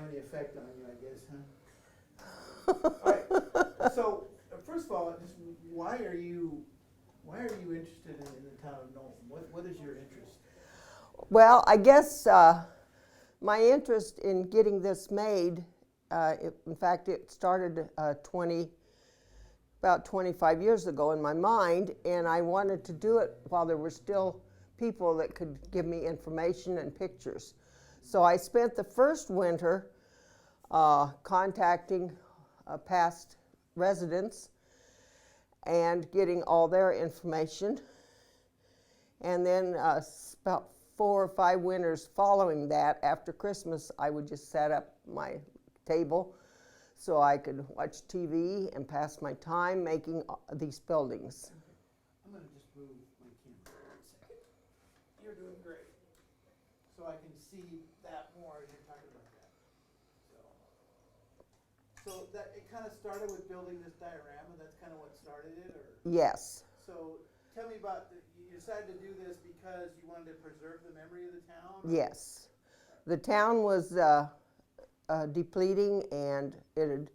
any effect on you, I guess, huh? All right. So first of all, just why are you interested in the town of Knowlton? What is your interest? Well, I guess my interest in getting this made, in fact, it started about 25 years ago in my mind, and I wanted to do it while there were still people that could give me information and pictures. So I spent the first winter contacting past residents and getting all their information. And then about 4 or 5 winters following that, after Christmas, I would just set up my table so I could watch TV and pass my time making these buildings. I'm going to just move my camera for a second. You're doing great. So I can see that more as you're talking about that. So that it kind of started with building this diorama. That's kind of what started it, or? Yes. So tell me about you decided to do this because you wanted to preserve the memory of the town? Or? Yes. The town was depleting, and it had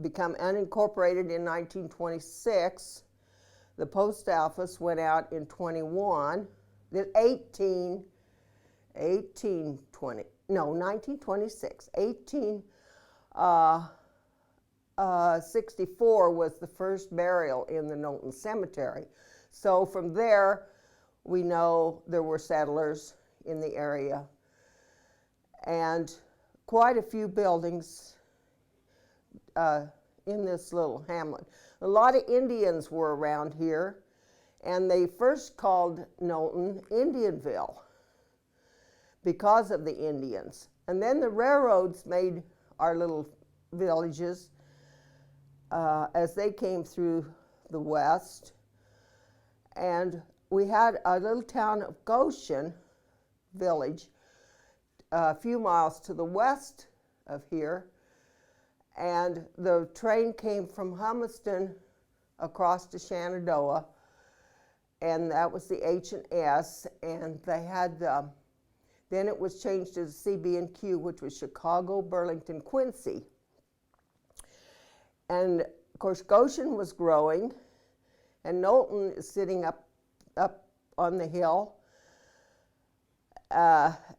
become unincorporated in 1926. The post office went out in 1926. 1864 was the first burial in the Knowlton Cemetery. So from there, we know there were settlers in the area, and quite a few buildings in this little hamlet. A lot of Indians were around here, and they first called Knowlton Indianville because of the Indians. And then the railroads made our little villages as they came through the west. And we had a little town of Goshen village a few miles to the west of here, and the train came from Humiston across to Shenandoah, and that was the H&S, and they had then it was changed to the CB&Q, which was Chicago, Burlington, Quincy. And of course Goshen was growing, and Knowlton is sitting up on the hill,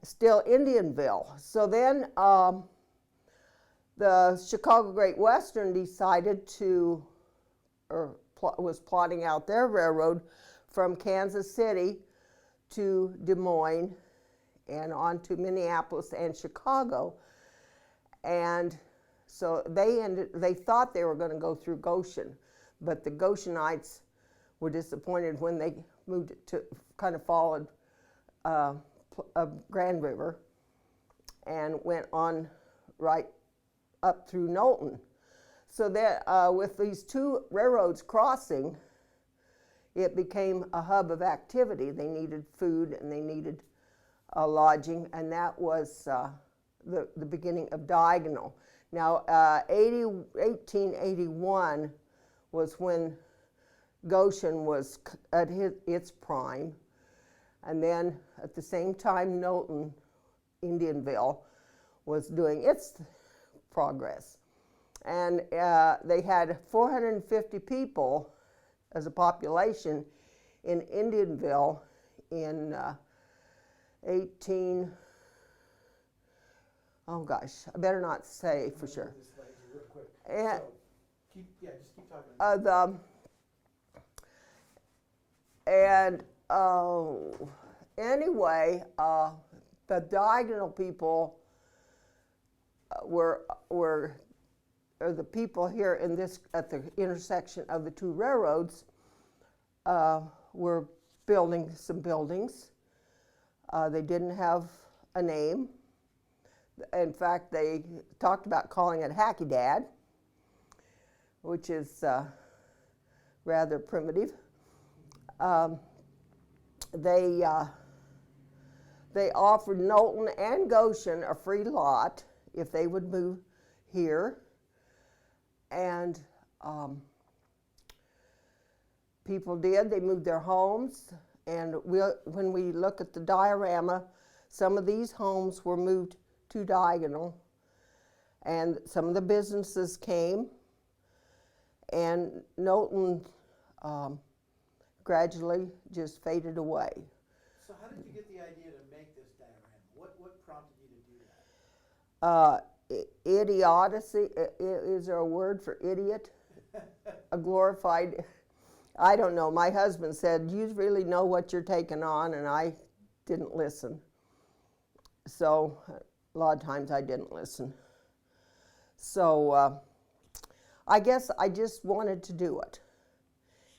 still Indianville. So then the Chicago Great Western decided to, or was plotting out their railroad from Kansas City to Des Moines and on to Minneapolis and Chicago. And so they thought they were going to go through Goshen, but the Goshenites were disappointed when they moved to, kind of followed Grand River and went on right up through Knowlton. So that with these two railroads crossing, it became a hub of activity. They needed food and they needed lodging, and that was the beginning of Diagonal. Now, 1881 was when Goshen was at its prime, and then at the same time Knowlton, Indianville, was doing its progress. And they had 450 people as a population in Indianville in oh gosh, I better not say for sure. Real quick. And, so just keep talking. Anyway, the Diagonal people were the people here in this at the intersection of the two railroads were building some buildings. They didn't have a name. In fact, they talked about calling it Hacky Dad, which is rather primitive. They offered Knowlton and Goshen a free lot if they would move here, and people did. They moved their homes, and when we look at the diorama, some of these homes were moved to Diagonal, and some of the businesses came, and Knowlton gradually just faded away. So how did you get the idea to make this diorama? What prompted you to do that? Idiocy, is there a word for idiot? A glorified, I don't know. My husband said, "You really know what you're taking on," and I didn't listen. So a lot of times I didn't listen. So I guess I just wanted to do it.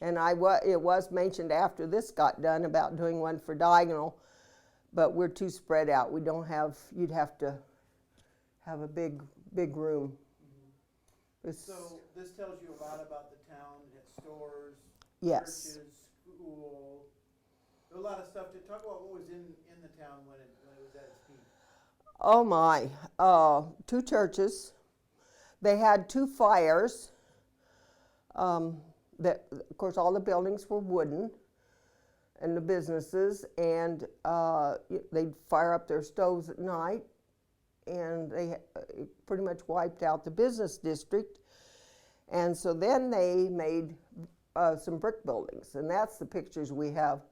And it was mentioned after this got done about doing one for Diagonal, but we're too spread out. We don't have, you'd have to have a big room. So this tells you a lot about the town. It had stores, Yes. churches, school, a lot of stuff. To talk about what was in the town when it was at its peak. Oh my, 2 churches. They had 2 fires. Of course, all the buildings were wooden, and the businesses, and they'd fire up their stoves at night, and they pretty much wiped out the business district. And so then they made some brick buildings, and that's the pictures we have.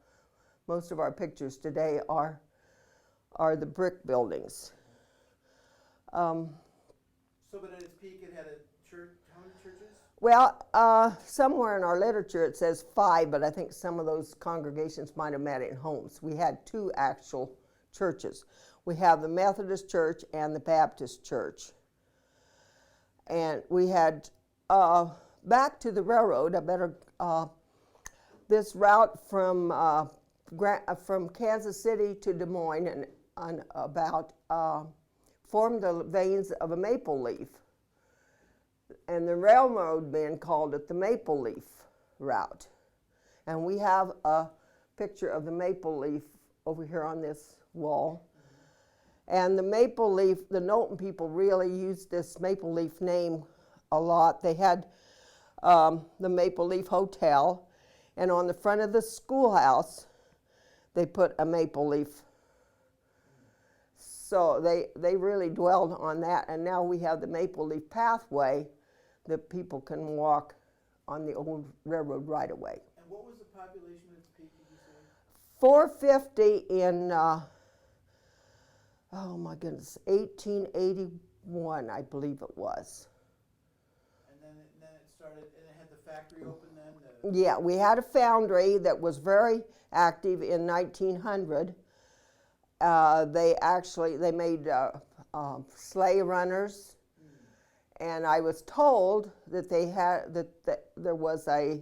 Most of our pictures today are the brick buildings. So, but at its peak, it had a church. How many churches? Well, somewhere in our literature it says 5, but I think some of those congregations might have met in homes. We had 2 actual churches. We have the Methodist Church and the Baptist Church. And we had, back to the railroad, this route from Kansas City to Des Moines and about formed the veins of a maple leaf. And the railroad men called it the Maple Leaf Route. And we have a picture of the maple leaf over here on this wall. And the maple leaf, the Knowlton people really used this maple leaf name a lot. They had the Maple Leaf Hotel, and on the front of the schoolhouse, they put a maple leaf. So they really dwelled on that, and now we have the Maple Leaf Pathway that people can walk on the old railroad right away. And what was the population at its peak, did you say? 450 in, oh my goodness, 1881, I believe it was. And then it started, and it had the factory open then? Yeah, we had a foundry that was very active in 1900. They made sleigh runners. And I was told that there was a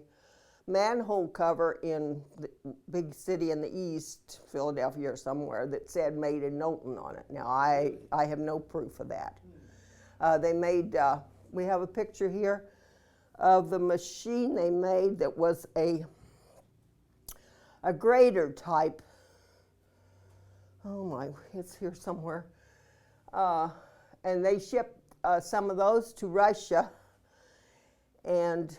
manhole cover in the big city in the east, Philadelphia or somewhere, that said "Made in Knowlton" on it. Now I have no proof of that. We have a picture here of the machine they made that was a grader type. Oh my, it's here somewhere. And they shipped some of those to Russia, and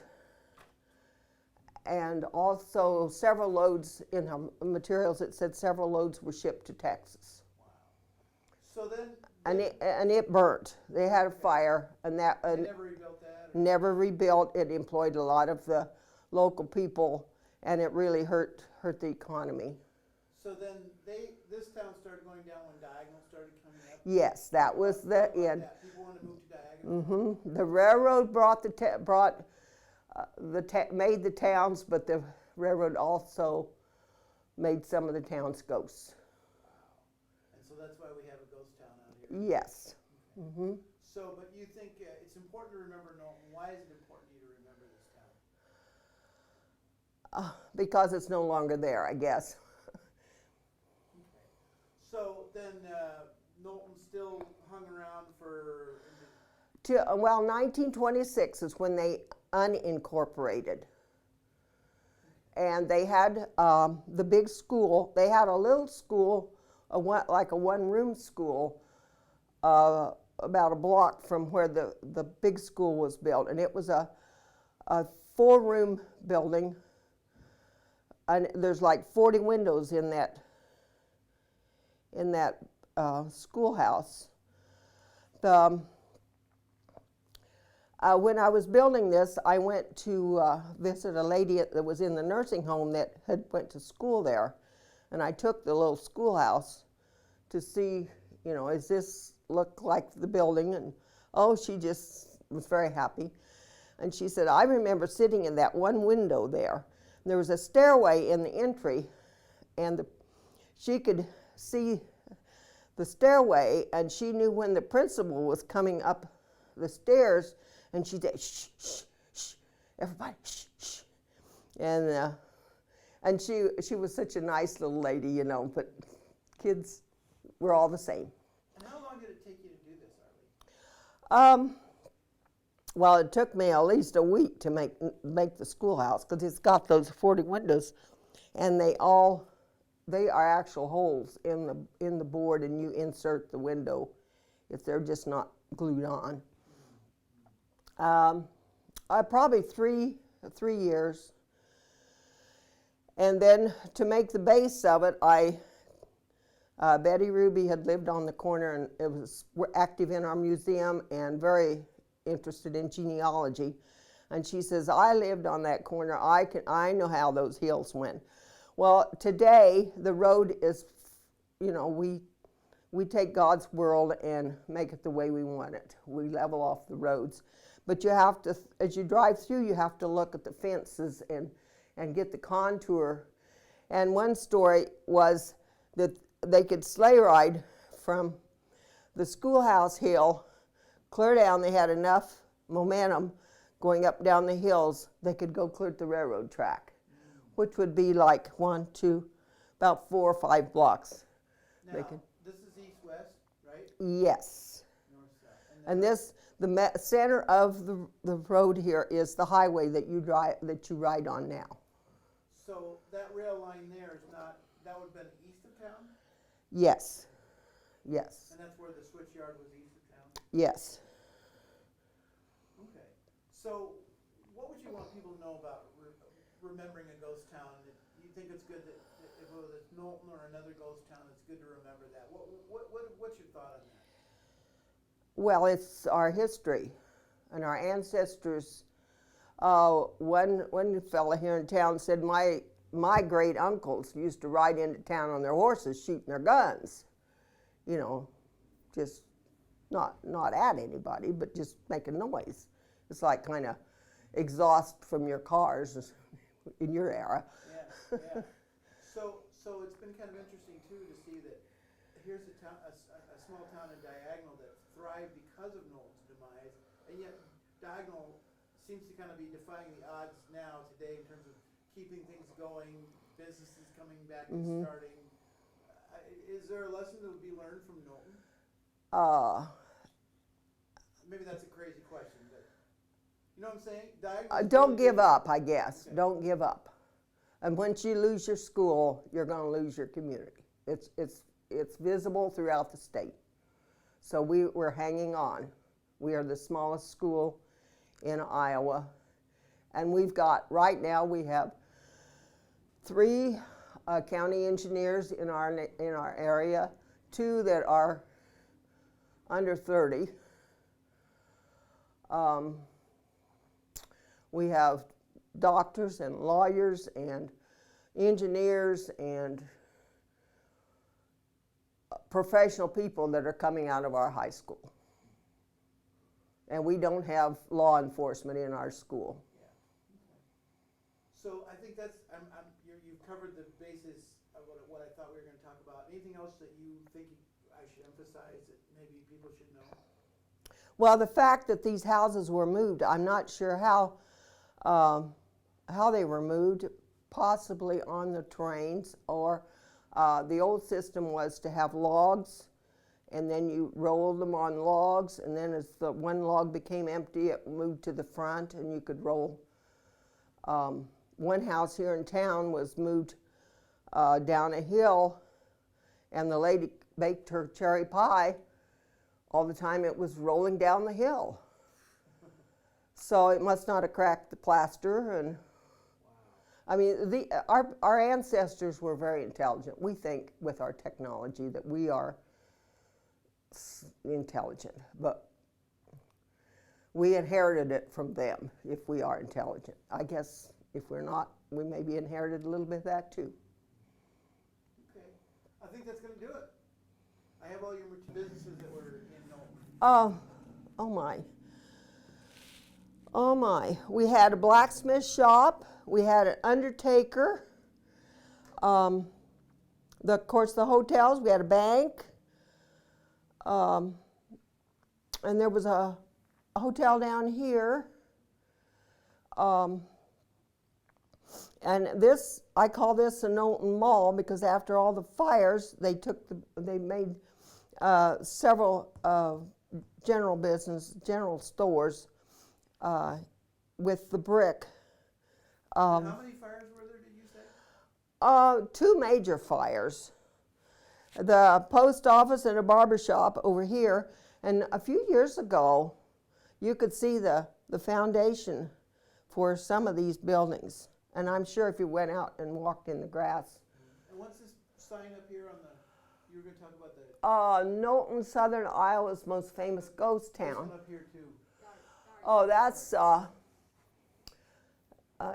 also several loads in materials. It said several loads were shipped to Texas. Wow. So then, and it burnt. They had a fire, and that they never rebuilt that? Never rebuilt. It employed a lot of the local people, and it really hurt the economy. So then this town started going down when Diagonal started coming up? Yes, that was the end. People wanted to move to Diagonal? The railroad made the towns, but the railroad also made some of the towns ghosts. Wow. And so that's why we have a ghost town out here? Yes. Okay. Mm-hmm. So, but you think it's important to remember Knowlton. Why is it important to you to remember this town? Because it's no longer there, I guess. Okay. So then Knowlton still hung around for... 1926 is when they unincorporated. And they had the big school. They had a little school, like a one-room school, about a block from where the big school was built. And it was a 4-room building. And there's like 40 windows in that schoolhouse. When I was building this, I went to visit a lady that was in the nursing home that had went to school there. And I took the little schoolhouse to see, you know, is this look like the building? And oh, she just was very happy. And she said, I remember sitting in that one window there. There was a stairway in the entry, and she could see the stairway, and she knew when the principal was coming up the stairs, and she said, shh, shh, shh, everybody, shh, shh. And she was such a nice little lady, you know, but kids were all the same. And how long did it take you to do this, Arlene? Well, it took me at least a week to make the schoolhouse, because it's got those 40 windows, and they are actual holes in the board, and you insert the window if they're just not glued on. Probably three years, and then to make the base of it, Betty Ruby had lived on the corner, and we're active in our museum and very interested in genealogy, and she says, I lived on that corner, I know how those hills went. Well, today the road is, you know, we take God's world and make it the way we want it. We level off the roads, but you have to, as you drive through, you have to look at the fences and get the contour. And one story was that they could sleigh ride from the schoolhouse hill clear down. They had enough momentum going up down the hills, they could go clear to the railroad track, which would be like about 4 or 5 blocks. Now, this is east-west, right? Yes. North-south. And the center of the road here is the highway that you ride on now. So that rail line there is not, that would have been east of town? Yes. Yes. And that's where the switch yard was east of town? Yes. Okay. So what would you want people to know about remembering a ghost town? You think it's good that if it was Knowlton or another ghost town, it's good to remember that. What's your thought on that? Well, it's our history and our ancestors. One fella here in town said my great uncles used to ride into town on their horses shooting their guns. You know, just not at anybody, but just making noise. It's like kind of exhaust from your cars in your era. Yeah, yeah. So it's been kind of interesting too to see that here's a small town in Diagonal that thrived because of Knowlton's demise, and yet Diagonal seems to kind of be defying the odds now today in terms of keeping things going, businesses coming back and starting. Is there a lesson that would be learned from Knowlton? Maybe that's a crazy question, but you know what I'm saying? Don't give up, I guess. Okay. Don't give up. And once you lose your school, you're going to lose your community. It's visible throughout the state. So we're hanging on. We are the smallest school in Iowa. And right now we have 3 county engineers in our area, 2 that are under 30. We have doctors and lawyers and engineers and professional people that are coming out of our high school. And we don't have law enforcement in our school. Yeah. Okay. So I think that's, you've covered the basis of what I thought we were going to talk about. Anything else that you think I should emphasize that maybe people should know? Well, the fact that these houses were moved, I'm not sure how they were moved, possibly on the trains, or the old system was to have logs, and then you rolled them on logs, and then as the one log became empty, it moved to the front, and you could roll. One house here in town was moved down a hill, and the lady baked her cherry pie all the time it was rolling down the hill. So it must not have cracked the plaster. And wow. I mean, our ancestors were very intelligent. We think with our technology that we are intelligent, but we inherited it from them if we are intelligent. I guess if we're not, we maybe inherited a little bit of that too. Okay, I think that's gonna do it. I have all your businesses that were in Knowlton. Oh my. Oh my. We had a blacksmith shop. We had an undertaker. Of course, the hotels. We had a bank. And there was a hotel down here. And this, I call this the Knowlton Mall because after all the fires, they made several general stores with the brick. How many fires were there, did you say? 2 major fires. The post office and a barber shop over here. And a few years ago, you could see the foundation for some of these buildings. And I'm sure if you went out and walked in the grass. And what's this sign up here on the, you were going to talk about the... Knowlton, Southern Iowa's most famous ghost This town. one up here too. Oh, that's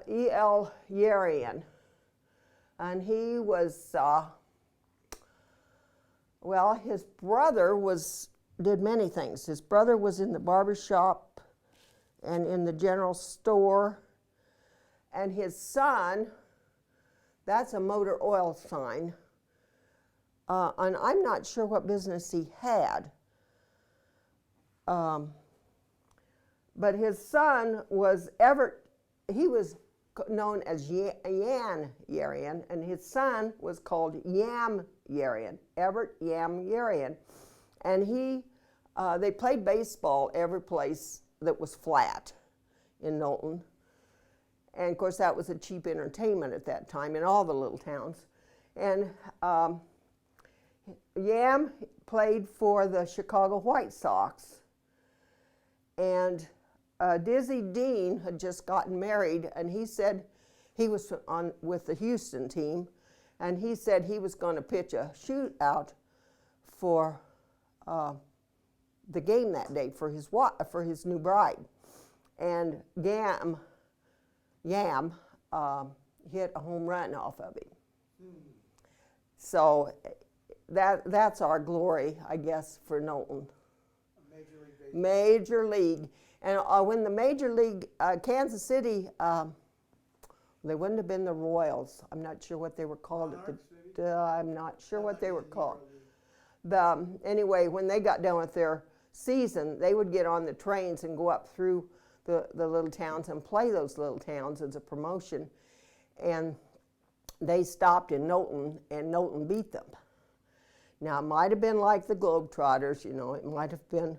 E.L. Yerian. And he was, well, his brother did many things. His brother was in the barber shop and in the general store. And his son, that's a motor oil sign. And I'm not sure what business he had. But his son was Everett, he was known as Yan Yerian, and his son was called Yam Yerian, Everett Yam Yerian. And they played baseball every place that was flat in Knowlton. And of course that was a cheap entertainment at that time in all the little towns. And Yam played for the Chicago White Sox. And Dizzy Dean had just gotten married, and he said he was with the Houston team, and he said he was going to pitch a shootout for the game that day for his new bride. And Yam hit a home run off of him. So that's our glory, I guess, for Knowlton. Major League Baseball. Major League. And when the Major League, Kansas City, they wouldn't have been the Royals. I'm not sure what they were called. I'm not sure what they were called. Anyway, when they got done with their season, they would get on the trains and go up through the little towns and play those little towns as a promotion. And they stopped in Knowlton, and Knowlton beat them. Now, it might have been like the Globetrotters, you know, it might have been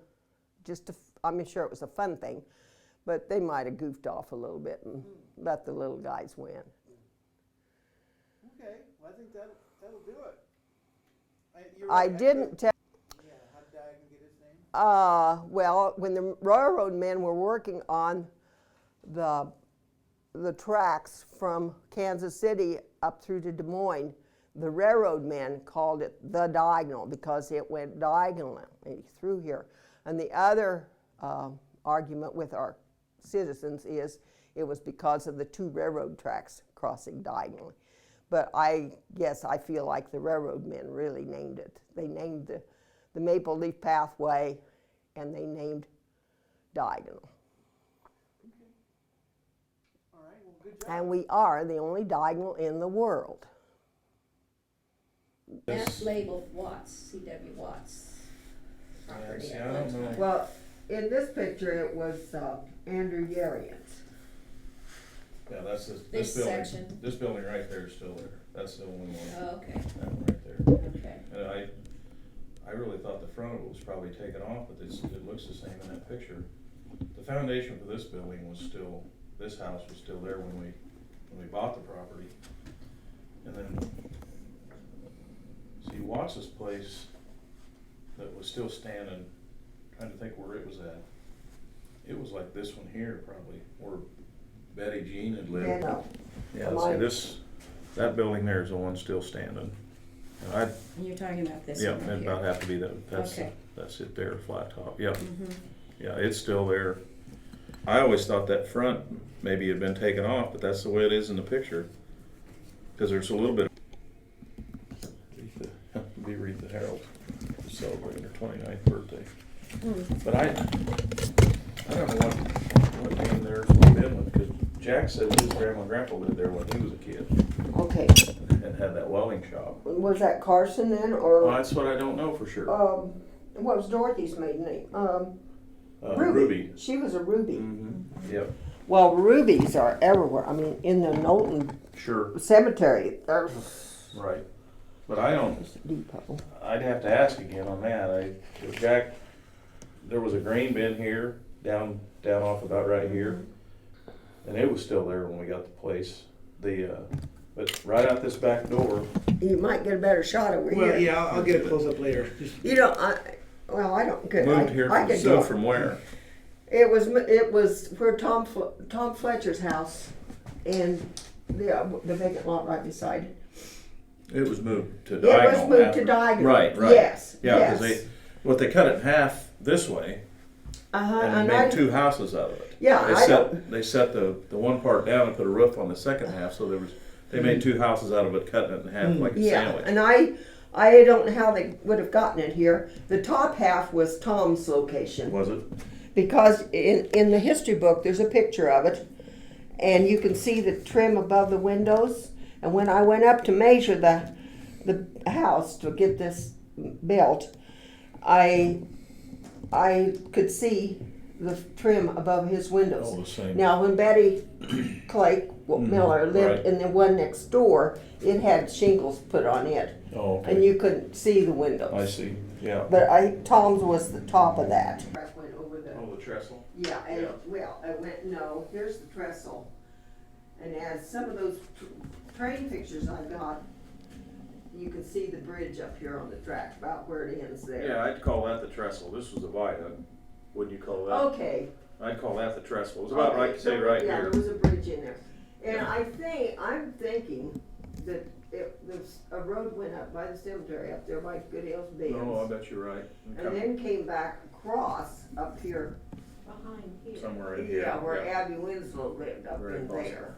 just I'm sure it was a fun thing, but they might have goofed off a little bit and let the little guys win. Okay, well, I think that'll do it. I didn't tell. Yeah, how did Diagon get his name? Well, when the railroad men were working on the tracks from Kansas City up through to Des Moines, the railroad men called it the diagonal because it went diagonally through here. And the other argument with our citizens is it was because of the 2 railroad tracks crossing diagonally. But I guess I feel like the railroad men really named it. They named the Maple Leaf Pathway, and they named diagonal. Okay. All right, well, good job. And we are the only diagonal in the world. That's labeled Watts, C.W. Watts property. Yeah, see, I don't know. Well, in this picture, it was Andrew Yerian's. Yeah, that's This building. section. This building right there is still there. That's the only one. Oh, okay, That one right there. okay. And I really thought the front of it was probably taken off, but it looks the same in that picture. The foundation for this building was still, this house was still there when we bought the property. And then, see, Watts's place that was still standing, trying to think where it was at. It was like this one here probably, where Betty Jean had lived. Yeah, Yeah, see that building there is the one still standing. And And you're talking about this yeah, one right it'd here. about have to be that's Okay. it there, flat top, yeah. Mhm. Yeah, it's still there. I always thought that front maybe had been taken off, but that's the way it is in the picture. Cause there's a little bit. Read the Herald, celebrating her 29th birthday. But I don't know what name theirs would have been with, cause Jack said his grandma and grandpa lived there when he was a kid Okay, and had that welding shop. was that Carson then, Well, or, that's what I don't know for sure. what was Dorothy's maiden name? Ruby. She was a Ruby. Mm-hmm. Yep. Well, rubies are everywhere. I mean, in the Knowlton Sure. cemetery, there's Right. But I don't. a depot. I'd have to ask again on that. Jack, there was a grain bin here, down off about right here, and it was still there when we got the place. But right out this back door. You might get a better shot over Well, here. yeah, I'll get a close-up later. You don't, I don't, good. Moved here I from, could do so it. from where? It was where Tom Fletcher's house, and the vacant lot right beside. It was moved to It diagonal. was moved after. to diagonal. Right. Yes, Yeah, yes. because they cut it in half this way and And made two houses out of it. Yeah, They set the one part down and put a roof on the second half, so they made two houses out of it, cutting it in half like a yeah, sandwich. and I don't know how they would have gotten it here. The top half was Tom's location. Was it? Because in the history book, there's a picture of it, and you can see the trim above the windows. And when I went up to measure the house to get this built, I could see the trim above his windows. All the same. Now, when Betty Clay Miller lived right. in the one next door, it had shingles put on it, Oh, okay. and you couldn't see the windows. I see. Yeah. But Tom's was the top of that. Went over the. Oh, the trestle. Yeah, and, Yeah. well, I went, no, here's the trestle. And as some of those train pictures I got, you can see the bridge up here on the track, about where it ends there. Yeah, I'd call that the trestle. This was the viaduct. Wouldn't you call that? Okay. I'd call that the trestle. It was about like, say, Okay, right yeah, here. there was a bridge in there. And Yeah. I'm thinking that a road went up by the cemetery, up there by Good Hills Bends. Oh, I bet you're right. And then came back across up here. Behind here. Somewhere in here. Yeah, where Abby Winslow lived up Very in possible. there.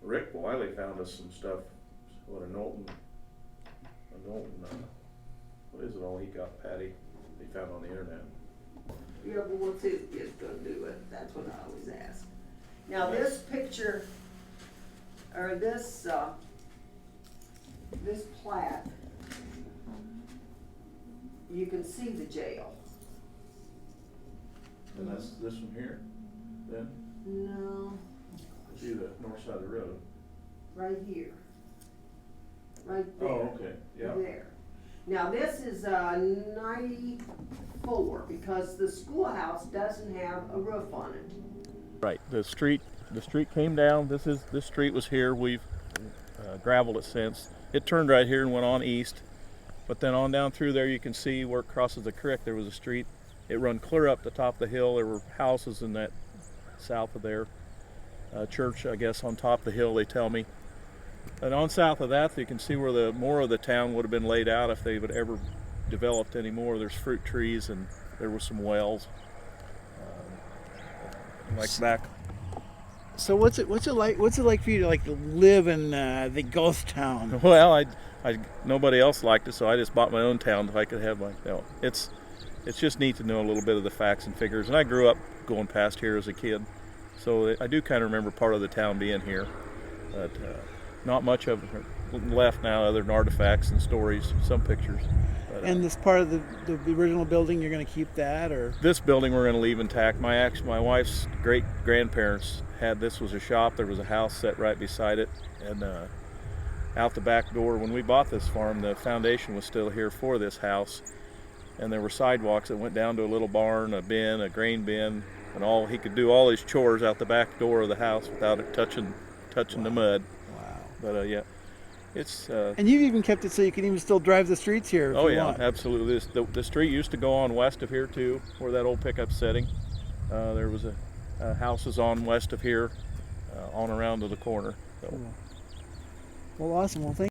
Rick Wiley found us some stuff. What a Knowlton, what is it all he got, Patty? He found on the internet. Yeah, but what's his kid gonna do it? That's what I always ask. Now, this picture, or this plat, you can see the jail. And that's this one here, then? No, See the north side of the road. right here. Right there. Oh, okay, yeah. There. Now, this is 94, because the schoolhouse doesn't have a roof on it. Right, the street came down, this street was here, we've gravelled it since. It turned right here and went on east, but then on down through there you can see where it crosses the creek, there was a street. It run clear up the top of the hill, there were houses in that south of there. Church, I guess, on top of the hill, they tell me. And on south of that, you can see where more of the town would have been laid out if they would ever developed any more. There's fruit trees and there were some wells. Like back. So what's it like? What's it like for you to live in the ghost town? Well, I nobody else liked it, so I just bought my own town if I could have my. It's just neat to know a little bit of the facts and figures. And I grew up going past here as a kid, so I do kind of remember part of the town being here, but not much of it left now, other than artifacts and stories, some pictures. But, And this part of the original building, you're going to keep that, or? this building we're going to leave intact. My wife's great grandparents had this was a shop. There was a house set right beside it, and out the back door when we bought this farm, the foundation was still here for this house, and there were sidewalks that went down to a little barn, a bin, a grain bin, and he could do all his chores out the back door of the house without it touching the mud. Wow. But yeah, it's. And you've even kept it so you can even still drive the streets here if Oh you yeah, want. absolutely. The street used to go on west of here too, where that old pickup's sitting. There was houses on west of here, on around to the corner. So. Well, awesome. Well, thank